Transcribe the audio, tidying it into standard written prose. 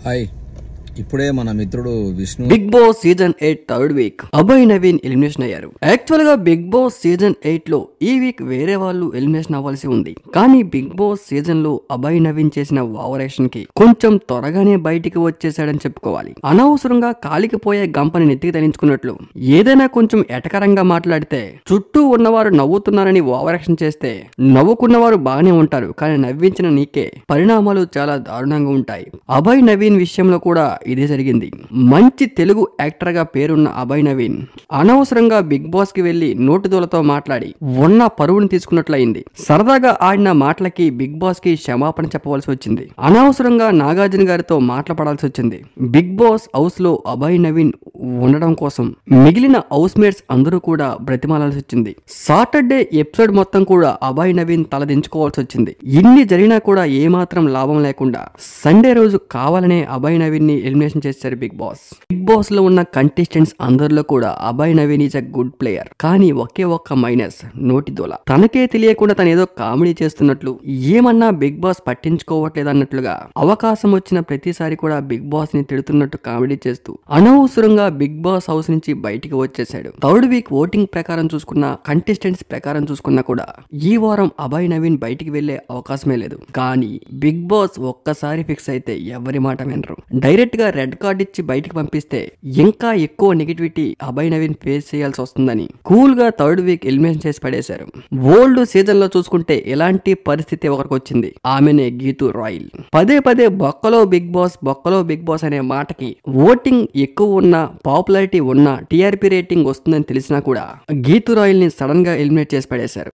Hi ఇప్పుడే మన మిత్రుడు Vishnu Bigg Boss season 8 third week Abhay Naveen elimination అయ్యారు. యాక్చువల్ గా బిగ్ బాస్ సీజన్ 8 లో ఈ వీక్ వేరే వాళ్ళు ఎలిమినేషన్ అవ్వాల్సి ఉంది. కానీ బిగ్ బాస్ సీజన్ లో అభయ్ నవీన్ చేసిన ఓవరాక్షన్ కి కొంచెం త్వరగానే బయటికి వచ్చేసాడని చెప్పుకోవాలి. అనవసరంగా కాలికిపోయే గంపని నెత్తికి తగిలించుకున్నట్లు ఏదైనా కొంచెం ఎటకరంగా మాట్లాడితే చుట్టూ ఉన్నవారు నవ్వుతున్నారని ఓవరాక్షన్ చేస్తే నవ్వుకున్నవారు బాగానే ఉంటారు, కానీ నవ్వించిన నీకే పరిణామాలు చాలా దారుణంగా ఉంటాయి. అభయ్ నవీన్ విషయంలో కూడా ఇదే జరిగింది. మంచి తెలుగు యాక్టర్ గా పేరున్న అభయ్ నవీన్ అనవసరంగా బిగ్ బాస్ కి వెళ్లి నోటిదోలతో మాట్లాడి ఉన్న పరువుని తీసుకున్నట్లయింది. సరదాగా ఆడిన మాటలకి బిగ్ బాస్ కి క్షమాపణ చెప్పవలసి వచ్చింది. అనవసరంగా నాగార్జున గారితో మాట్లాడాల్సి వచ్చింది. బిగ్ బాస్ హౌస్ లో అభయ్ నవీన్ ఉండడం కోసం మిగిలిన హౌస్ మేట్స్ అందరూ కూడా బ్రతిమాలాల్సి వచ్చింది. సాటర్డే ఎపిసోడ్ మొత్తం కూడా అభయ్ నవీన్ తలదించుకోవాల్సి వచ్చింది. ఇన్ని జరిగినా కూడా ఏమాత్రం లాభం లేకుండా సండే రోజు కావాలనే అభయ్ నవీన్ ని ఎలిమినేషన్ చేశారు బిగ్ బాస్. బిగ్ బాస్ లో ఉన్న కంటెస్టెంట్స్ అందరిలో కూడా Abhay Naveen is a good player. కానీ ఒకే ఒక్క మైనస్ నోటిదోల. తనకే తెలియకుండా తను ఏదో కామెడీ చేస్తున్నట్లు, ఏమన్నా బిగ్ బాస్ పట్టించుకోవట్లేదు అన్నట్లుగా అవకాశం వచ్చిన ప్రతిసారి కూడా బిగ్ బాస్ ని తిడుతున్నట్టు కామెడీ చేస్తూ అనవసరంగా బిగ్ బాస్ హౌస్ నుంచి బయటికి వచ్చేసాడు. థర్డ్ వీక్ ఓటింగ్ ప్రకారం చూసుకున్నా, కంటెస్టెంట్స్ ప్రకారం చూసుకున్నా కూడా ఈ వారం అభయ్ నవీన్ బయటికి వెళ్లే అవకాశమే లేదు. కానీ బిగ్ బాస్ ఒక్కసారి ఫిక్స్ అయితే ఎవరి మాట వినరు. డైరెక్ట్ గా రెడ్ కార్డ్ ఇచ్చి బయటికి పంపిస్తే ఇంకా ఎక్కువ నెగిటివిటీ అభయ్ నవీన్ ఫేస్ చేయాల్సి వస్తుందని కూల్ గా థర్డ్ వీక్ ఎలిమినేషన్ చేసి పడేశారు. ఓల్డ్ సీజన్ లో చూసుకుంటే ఎలాంటి పరిస్థితి ఒకరికి వచ్చింది. ఆమెనే గీతూ రాయల్. పదే పదే బొక్కలో బిగ్ బాస్ అనే మాటకి ఓటింగ్ ఎక్కువ ఉన్న, పాపులారిటీ ఉన్న, టీఆర్పీ రేటింగ్ వస్తుందని తెలిసినా కూడా గీతూ రాయల్ ని సడన్ గా ఎలిమినేట్ చేసి పడేశారు.